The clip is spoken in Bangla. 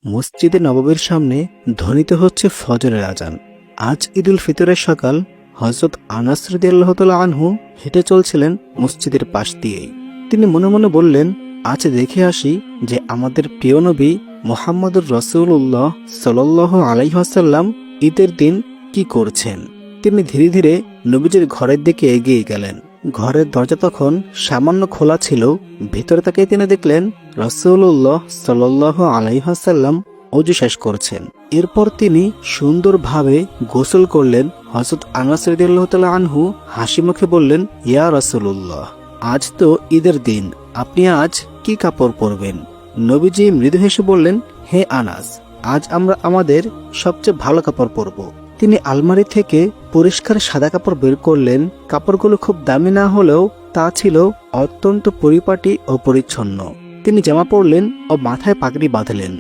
মসজিদে নববীর সামনে ধ্বনিত হচ্ছে ফজরের আজান। আজ ঈদুল ফিতরের সকাল। হযরত আনাস রাদিয়াল্লাহু তাআলা আনহু হেঁটে চলছিলেন মসজিদের পাশ দিয়েই। তিনি মনে মনে বললেন, আজ দেখে আসি যে আমাদের প্রিয় নবী মুহাম্মদুর রাসূলুল্লাহ সাল্লাল্লাহু আলাইহি ওয়াসাল্লাম ঈদের দিন কি করছেন। তিনি ধীরে ধীরে নবীজির ঘরের দিকে এগিয়ে গেলেন। ঘরের দরজা তখন সামান্য খোলা ছিল। ভেতরে তাকিয়ে তিনি দেখলেন রাসূলুল্লাহ সাল্লাল্লাহু আলাইহি ওয়াসাল্লাম ওযু শেষ করছেন। এরপর তিনি সুন্দরভাবে গোসল করলেন। হযরত আনাস রাদিয়াল্লাহু তাআলা আনহু হাসি মুখে বললেন, ইয়া রাসূলুল্লাহ, আজ তো ঈদের দিন, আপনি আজ কি কাপড় পরবেন? নবীজি মৃদু হেসে বললেন, হে আনাস, আজ আমরা আমাদের সবচেয়ে ভালো কাপড় পরব। তিনি আলমারি থেকে পরিষ্কার সাদা কাপড় বের করলেন। কাপড়গুলো খুব দামি না হলেও তা ছিল অত্যন্ত পরিপাটি ও পরিচ্ছন্ন। তিনি জামা পরলেন ও মাথায় পাগড়ি বাঁধলেন।